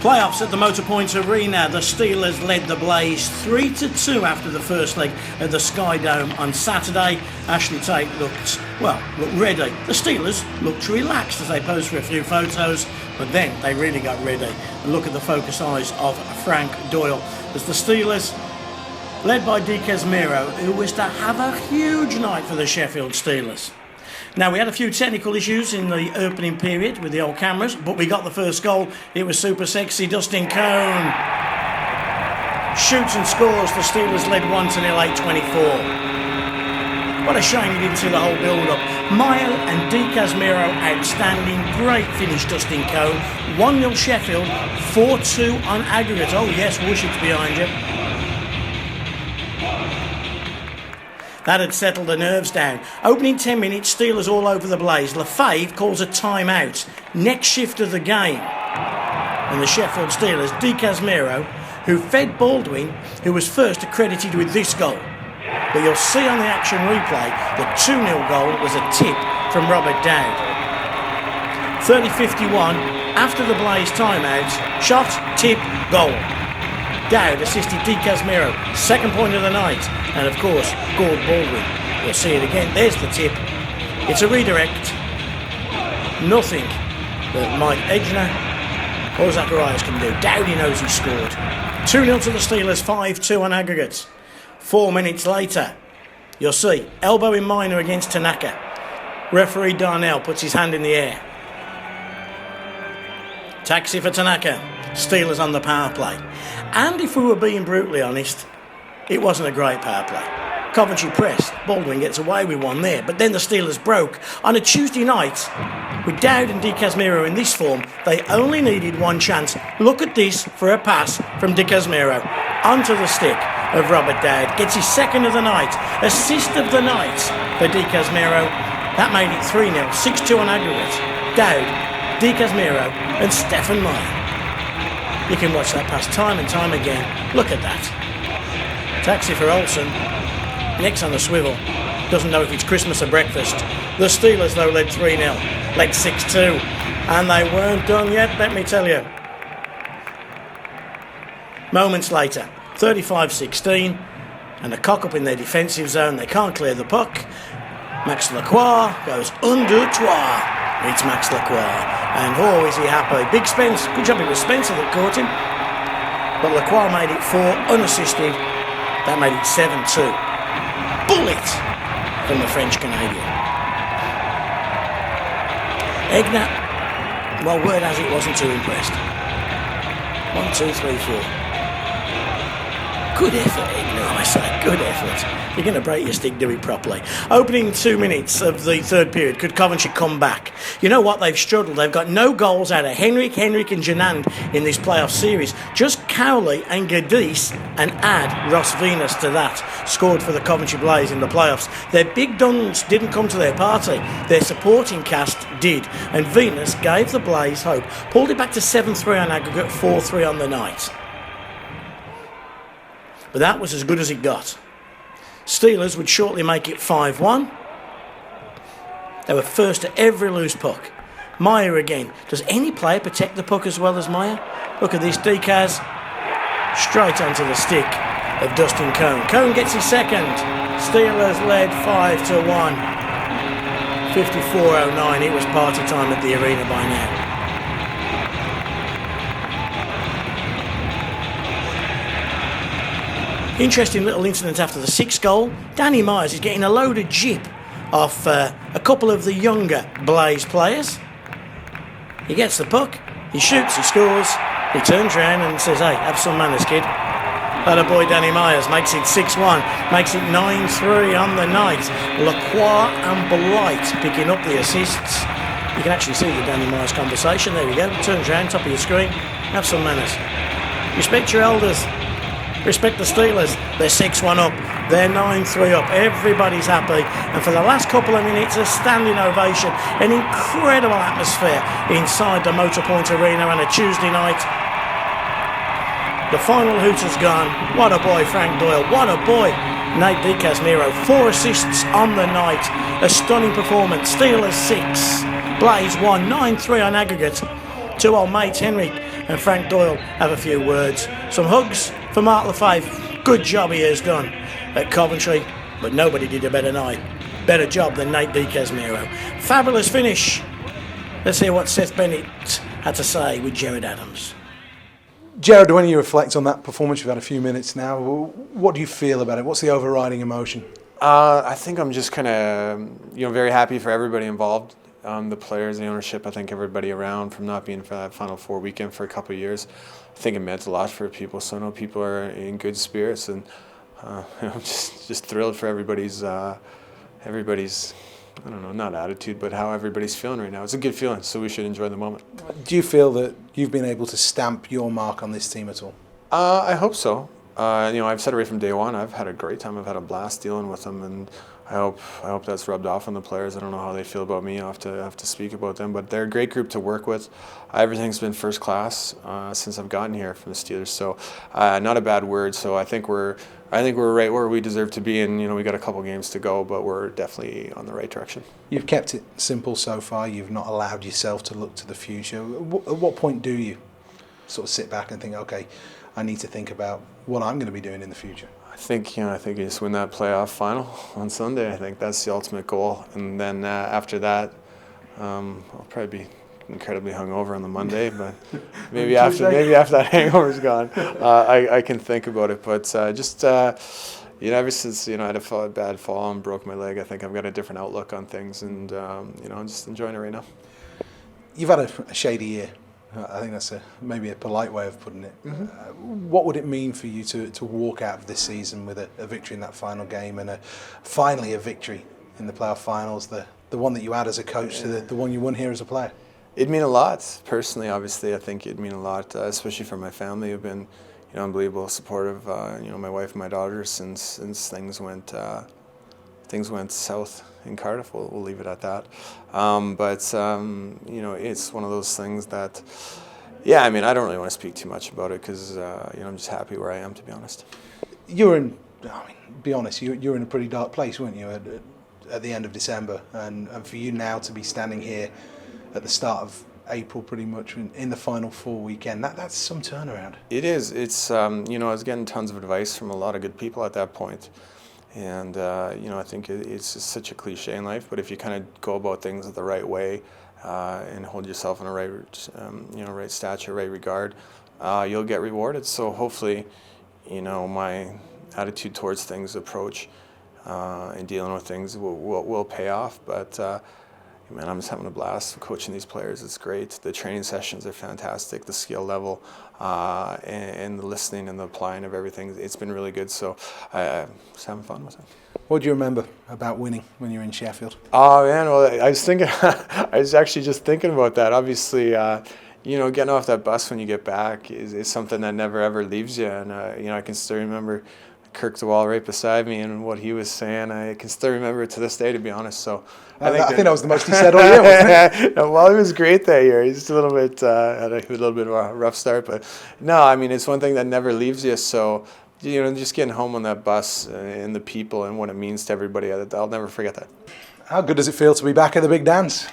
Playoffs at the Motorpoint Arena. The Steelers led the Blaze 3-2 after the first leg at the Sky Dome on Saturday. Ashley Tate looked ready. The Steelers looked relaxed as they posed for a few photos, but then they really got ready. And look at the focus eyes of Frank Doyle as the Steelers, led by DiCasmirro, who was to have a huge night for the Sheffield Steelers. Now, we had a few technical issues in the opening period with the old cameras, but we got the first goal. It was super sexy. Dustin Cohn shoots and scores. The Steelers led 1-0, 8-24. What a shame you didn't see the whole build-up. Meyers and DiCasmirro, outstanding. Great finish, Dustin Cohn. 1-0 Sheffield, 4-2 on aggregate. Oh yes, Wooshic's behind you. That had settled the nerves down. Opening 10 minutes, Steelers all over the Blaze. Lefebvre calls a timeout. Next shift of the game. And the Sheffield Steelers, DiCasmirro, who fed Baldwin, who was first accredited with this goal. But you'll see on the action replay, the 2-0 goal was a tip from Robert Dowd. 30-51, after the Blaze timeout, shot, tip, goal. Dowd assisted DiCasmirro, second point of the night, and of course, Gord Baldwin. You'll see it again, there's the tip. It's a redirect. Nothing that Mike Edgener or Zacharias can do. Dowdy knows he scored. 2-0 to the Steelers, 5-2 on aggregate. 4 minutes later, you'll see, elbow in minor against Tanaka. Referee Darnell puts his hand in the air. Taxi for Tanaka. Steelers on the power play. And if we were being brutally honest, it wasn't a great power play. Coventry pressed. Baldwin gets away with one there. But then the Steelers broke. On a Tuesday night, with Dowd and DiCasmirro in this form, they only needed one chance. Look at this for a pass from DiCasmirro onto the stick of Robert Dowd. Gets his second of the night. Assist of the night for DiCasmirro. That made it 3-0. 6-2 on aggregate. Dowd, DiCasmirro and Stephen Meyer. You can watch that pass time and time again. Look at that. Taxi for Olsen. Next on the swivel. Doesn't know if it's Christmas or breakfast. The Steelers, though, led 3-0. Led 6-2. And they weren't done yet, let me tell you. Moments later, 35-16. And a cock-up in their defensive zone. They can't clear the puck. Max Lacroix goes under trois. It's Max Lacroix. And oh, is he happy. Big Spence. Good job it was Spencer that caught him. But Lacroix made it 4 unassisted. That made it 7-2. Bullet from the French-Canadian. Egner, well, word has it, wasn't too impressed. 1, 2, 3, 4. Good effort, Egner, I say. Good effort. You're going to break your stick, do it properly. Opening 2 minutes of the third period. Could Coventry come back? You know what? They've struggled. They've got no goals out of Henrik and Janand in this playoff series. Just Cowley and Gadis, and add Ross Venus to that. Scored for the Coventry Blaze in the playoffs. Their big guns didn't come to their party. Their supporting cast did. And Venus gave the Blaze hope. Pulled it back to 7-3 on aggregate, 4-3 on the night. But that was as good as it got. Steelers would shortly make it 5-1. They were first to every loose puck. Meyer again. Does any player protect the puck as well as Meyer? Look at this, Decaz. Straight onto the stick of Dustin Cohn. Cohn gets his second. Steelers led 5-1. 54:09. It was party time at the arena by now. Interesting little incident after the 6th goal. Danny Myers is getting a load of jip off a couple of the younger Blaze players. He gets the puck, he shoots, he scores, he turns around and says, hey, have some manners, kid. That boy Danny Myers makes it 6-1, makes it 9-3 on the night. Lacroix and Blight picking up the assists. You can actually see the Danny Myers conversation. There we go. Turns around, top of your screen. Have some manners. Respect your elders. Respect the Steelers. They're 6-1 up. They're 9-3 up. Everybody's happy. And for the last couple of minutes, a standing ovation. An incredible atmosphere inside the Motorpoint Arena on a Tuesday night. The final hoot has gone. What a boy, Frank Doyle. What a boy, Nate DiCasmirro. 4 assists on the night. A stunning performance. Steelers 6. Blaze 1. 9-3 on aggregate. 2 old mates, Henrik and Frank Doyle have a few words. Some hugs for Mark Lefebvre. Good job he has done at Coventry, but nobody did a better job than Nate DiCasmirro. Fabulous finish. Let's hear what Seth Bennett had to say with Gerad Adams. Gerad, when you reflect on that performance, you've had a few minutes now, what do you feel about it? What's the overriding emotion? I think I'm just kind of, very happy for everybody involved, the players, the ownership. I think everybody around, from not being for that Final Four weekend for a couple of years. I think it meant a lot for people. So I know people are in good spirits, and just thrilled for everybody's, I don't know, not attitude, but how everybody's feeling right now. It's a good feeling, so we should enjoy the moment. Do you feel that you've been able to stamp your mark on this team at all? I hope so. I've said right from day one, I've had a great time. I've had a blast dealing with them, and I hope that's rubbed off on the players. I don't know how they feel about me. I have to speak about them, but they're a great group to work with. Everything's been first class since I've gotten here from the Steelers. So, not a bad word. So I think we're right where we deserve to be, and we got a couple games to go, but we're definitely on the right direction. You've kept it simple so far. You've not allowed yourself to look to the future. At what point do you sort of sit back and think, okay, I need to think about what I'm going to be doing in the future? I think you just win that playoff final on Sunday. I think that's the ultimate goal, and then after that, I'll probably be incredibly hungover on the Monday, but maybe after that hangover's gone, I can think about it. But ever since I had a bad fall and broke my leg, I think I've got a different outlook on things, and I'm just enjoying it right now. You've had a shady year. I think that's maybe a polite way of putting it. Mm-hmm. What would it mean for you to walk out of this season with a victory in that final game, and finally a victory in the playoff finals, the one that you had as a coach to the one you won here as a player? It'd mean a lot. Personally, obviously, I think it'd mean a lot, especially for my family who've been unbelievable supportive. My wife and my daughters since things went south in Cardiff. We'll leave it at that. It's one of those things that, I don't really want to speak too much about it because, I'm just happy where I am, to be honest. Be honest, you're in a pretty dark place, weren't you, at the end of December? And for you now to be standing here at the start of April, pretty much, in the Final Four weekend, that's some turnaround. It is. It's, I was getting tons of advice from a lot of good people at that point. And, I think it's just such a cliche in life, but if you kind of go about things the right way and hold yourself in a right stature, right regard, you'll get rewarded. So hopefully, my attitude towards things, approach, and dealing with things will pay off. But, I'm just having a blast coaching these players. It's great. The training sessions are fantastic. The skill level and the listening and the applying of everything, it's been really good. So I'm just having fun with it. What do you remember about winning when you were in Sheffield? Oh, man, well, I was thinking, I was actually just thinking about that. Obviously, getting off that bus when you get back is something that never ever leaves you. And, I can still remember Kirk DeWall right beside me and what he was saying. I can still remember it to this day, to be honest. So I think that was the most he said all year, wasn't it? Well, it was great that year. He's just a little bit had a little bit of a rough start, but no, it's one thing that never leaves you. So just getting home on that bus and the people and what it means to everybody, I'll never forget that. How good does it feel to be back at the big dance?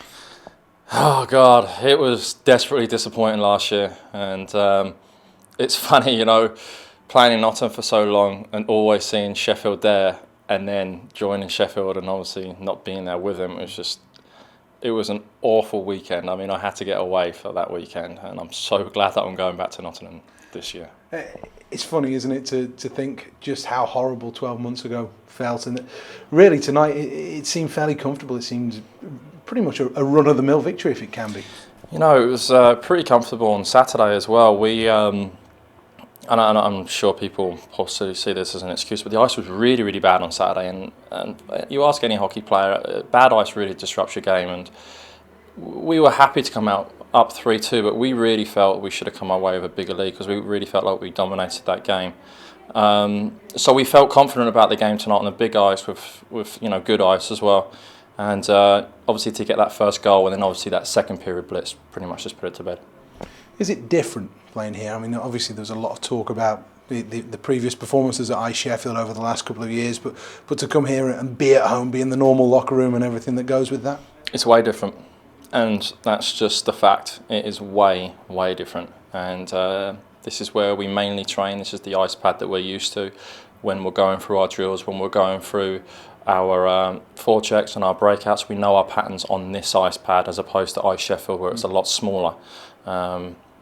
Oh God, it was desperately disappointing last year, and it's funny, playing in Nottingham for so long and always seeing Sheffield there, and then joining Sheffield and obviously not being there with them. It was an awful weekend. I had to get away for that weekend, and I'm so glad that I'm going back to Nottingham this year. It's funny, isn't it, to think just how horrible 12 months ago felt, and really tonight it seemed fairly comfortable. It seemed pretty much a run-of-the-mill victory, if it can be. It was pretty comfortable on Saturday as well. We and I'm sure people possibly see this as an excuse, but the ice was really, really bad on Saturday. And you ask any hockey player, bad ice really disrupts your game. And we were happy to come out up 3-2, but we really felt we should have come away with a bigger lead because we really felt like we dominated that game. So we felt confident about the game tonight on the big ice with good ice as well. And obviously to get that first goal and then obviously that second period blitz pretty much just put it to bed. Is it different playing here? Obviously there's a lot of talk about the previous performances at Sheffield over the last couple of years, but to come here and be at home, be in the normal locker room and everything that goes with that? It's way different, and that's just the fact. It is way, way different. And this is where we mainly train. This is the ice pad that we're used to when we're going through our drills, when we're going through our forechecks and our breakouts. We know our patterns on this ice pad as opposed to Ice Sheffield, where it's a lot smaller.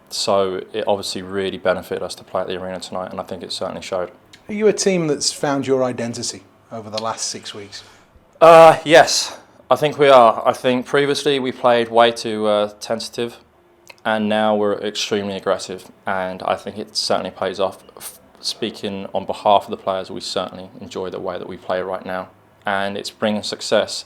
So it obviously really benefited us to play at the arena tonight, and I think it certainly showed. Are you a team that's found your identity over the last 6 weeks? Yes, I think we are. I think previously we played way too tentative, and now we're extremely aggressive, and I think it certainly pays off. Speaking on behalf of the players, we certainly enjoy the way that we play right now, and it's bringing success.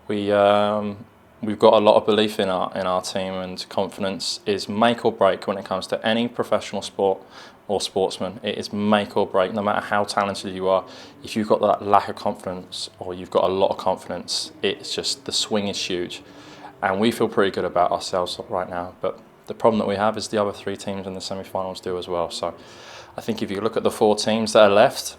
We've got a lot of belief in our team, and confidence is make or break when it comes to any professional sport or sportsman. It is make or break, no matter how talented you are. If you've got that lack of confidence or you've got a lot of confidence, it's just the swing is huge. And we feel pretty good about ourselves right now. But the problem that we have is the other 3 teams in the semi-finals do as well. So I think if you look at the 4 teams that are left,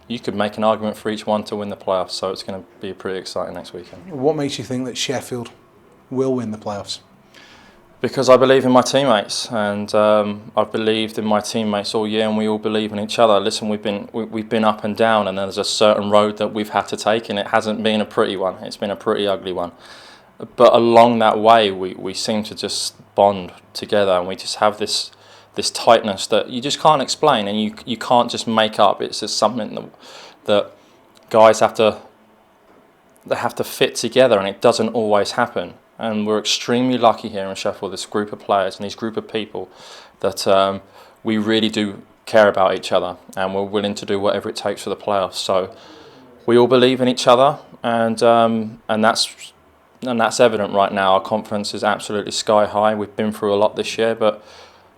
you could make an argument for each one to win the playoffs. So it's going to be pretty exciting next weekend. What makes you think that Sheffield will win the playoffs? Because I believe in my teammates, and I've believed in my teammates all year, and we all believe in each other. Listen, we've been up and down, and there's a certain road that we've had to take, and it hasn't been a pretty one. It's been a pretty ugly one. But along that way, we seem to just bond together, and we just have this tightness that you just can't explain, and you can't just make up. It's just something that guys have to fit together, and it doesn't always happen. And we're extremely lucky here in Sheffield, this group of players and these group of people, that we really do care about each other, and we're willing to do whatever it takes for the playoffs. So we all believe in each other, and that's evident right now. Our confidence is absolutely sky high. We've been through a lot this year, but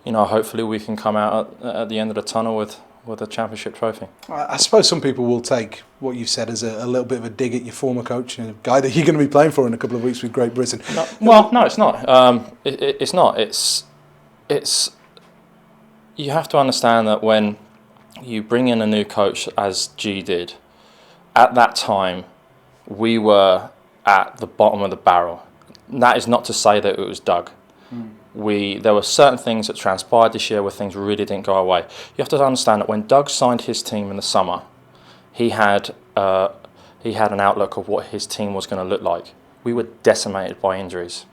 hopefully we can come out at the end of the tunnel with a championship trophy. I suppose some people will take what you've said as a little bit of a dig at your former coach and a guy that you're going to be playing for in a couple of weeks with Great Britain. No, it's not. It's not. It's. You have to understand that when you bring in a new coach, as G did, at that time, we were at the bottom of the barrel. And that is not to say that it was Doug. There were certain things that transpired this year where things really didn't go our way. You have to understand that when Doug signed his team in the summer, he had an outlook of what his team was going to look like. We were decimated by injuries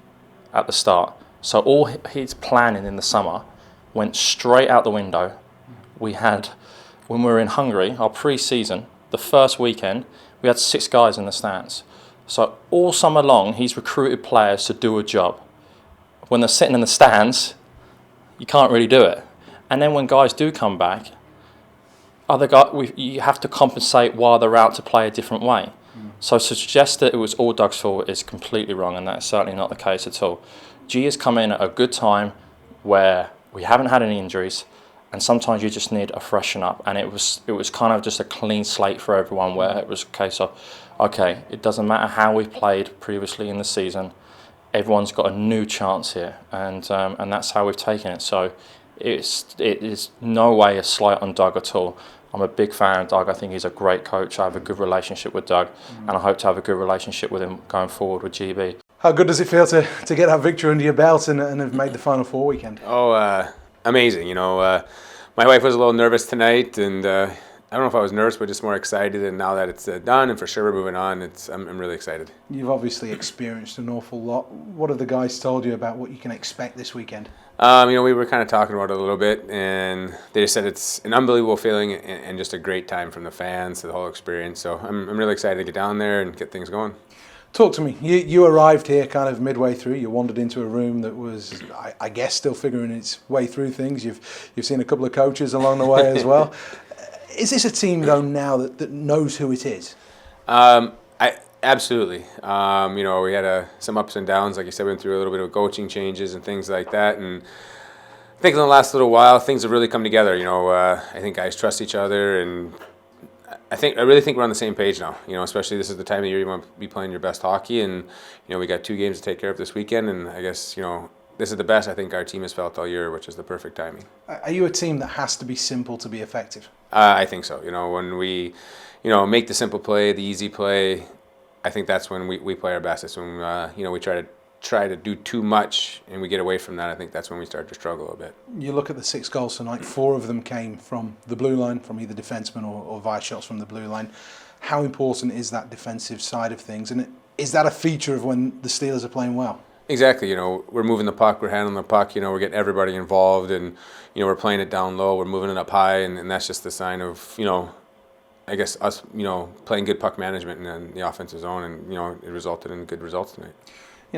at the start. So all his planning in the summer went straight out the window. When we were in Hungary, our pre-season, the first weekend, we had 6 guys in the stands. So all summer long, he's recruited players to do a job. When they're sitting in the stands, you can't really do it. And then when guys do come back, you have to compensate while they're out to play a different way. So to suggest that it was all Doug's fault is completely wrong, and that's certainly not the case at all. G has come in at a good time where we haven't had any injuries, and sometimes you just need a freshen up. And it was kind of just a clean slate for everyone, where it was a case of, okay, it doesn't matter how we played previously in the season. Everyone's got a new chance here, and that's how we've taken it. So it is no way a slight on Doug at all. I'm a big fan of Doug. I think he's a great coach. I have a good relationship with Doug, and I hope to have a good relationship with him going forward with GB. How good does it feel to get that victory under your belt and have made the Final Four weekend? Oh, amazing. My wife was a little nervous tonight, and I don't know if I was nervous, but just more excited. And now that it's done, and for sure we're moving on, I'm really excited. You've obviously experienced an awful lot. What have the guys told you about what you can expect this weekend? We were kind of talking about it a little bit, and they just said it's an unbelievable feeling and just a great time from the fans to the whole experience. So I'm really excited to get down there and get things going. Talk to me. You arrived here kind of midway through. You wandered into a room that was, I guess, still figuring its way through things. You've seen a couple of coaches along the way as well. Is this a team, though, now that knows who it is? Absolutely. We had some ups and downs. Like you said, we went through a little bit of coaching changes and things like that. And I think in the last little while, things have really come together. I think guys trust each other, and I really think we're on the same page now. Especially this is the time of the year you want to be playing your best hockey, and we got 2 games to take care of this weekend, and I guess this is the best I think our team has felt all year, which is the perfect timing. Are you a team that has to be simple to be effective? I think so. When we, make the simple play, the easy play, I think that's when we play our best. It's when we try to try to do too much and we get away from that, I think that's when we start to struggle a bit. You look at the 6 goals tonight, 4 of them came from the blue line, from either defensemen or via shots from the blue line. How important is that defensive side of things? And is that a feature of when the Steelers are playing well? Exactly. We're moving the puck, we're handling the puck, we're getting everybody involved, and, we're playing it down low, we're moving it up high, and that's just the sign of, I guess us, playing good puck management in the offensive zone, and, it resulted in good results tonight.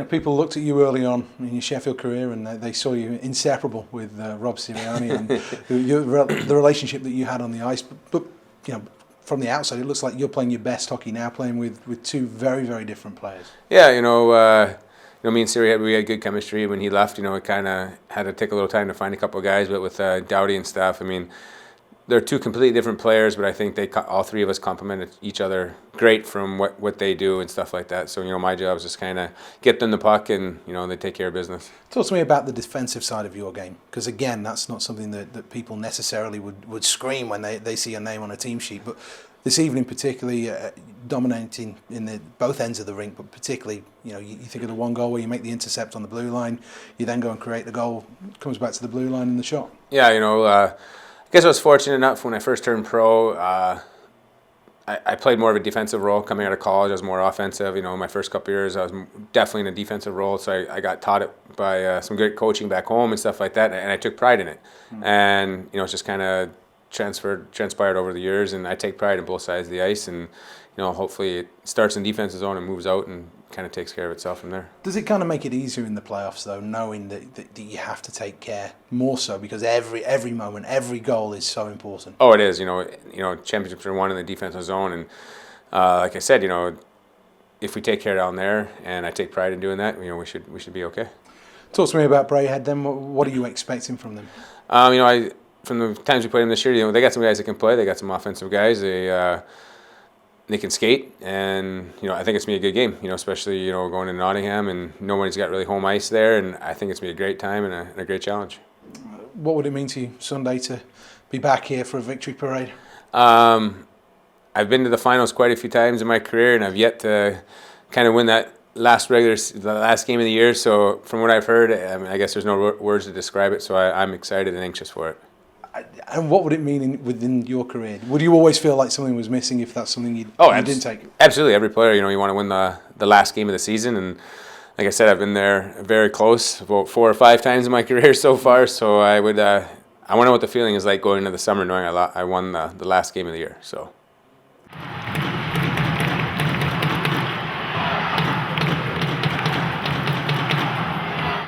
People looked at you early on in your Sheffield career, and they saw you inseparable with Rob Sirianni and the relationship that you had on the ice. But from the outside, it looks like you're playing your best hockey now, playing with 2 very, very different players. Yeah, me and Siri we had good chemistry. When he left, it kind of had to take a little time to find a couple of guys. But with Dowdy and stuff, they're 2 completely different players, but I think all 3 of us complemented each other great from what they do and stuff like that. So, my job is just kind of get them the puck and, they take care of business. Talk to me about the defensive side of your game, because again, that's not something that people necessarily would scream when they see your name on a team sheet. But this evening particularly, dominating in both ends of the rink, but particularly, you think of the 1 goal where you make the intercept on the blue line, you then go and create the goal, comes back to the blue line in the shot. Yeah, I guess I was fortunate enough when I first turned pro. I played more of a defensive role coming out of college. I was more offensive. My first couple of years, I was definitely in a defensive role. So I got taught it by some great coaching back home and stuff like that, and I took pride in it. And it's just kind of transpired over the years, and I take pride in both sides of the ice. And hopefully it starts in defensive zone and moves out and kind of takes care of itself from there. Does it kind of make it easier in the playoffs though, knowing that you have to take care more so, because every moment, every goal is so important? Oh, it is. Championships are won in the defensive zone, and like I said, if we take care down there, and I take pride in doing that, we should be okay. Talk to me about Braehead then. What are you expecting from them? From the times we played them this year, they got some guys that can play. They got some offensive guys. They can skate, and I think it's gonna be a good game. Especially going to Nottingham, and nobody's got really home ice there, and I think it's gonna be a great time and a great challenge. What would it mean to you Sunday to be back here for a victory parade? I've been to the finals quite a few times in my career, and I've yet to kind of win that last game of the year. So from what I've heard, I guess there's no words to describe it. So I'm excited and anxious for it. And what would it mean within your career? Would you always feel like something was missing if that's something you didn't take? Absolutely. Every player, you want to win the last game of the season. And like I said, I've been there very close, about 4 or 5 times in my career so far. So I want to know what the feeling is like going into the summer knowing I won the last game of the year. So.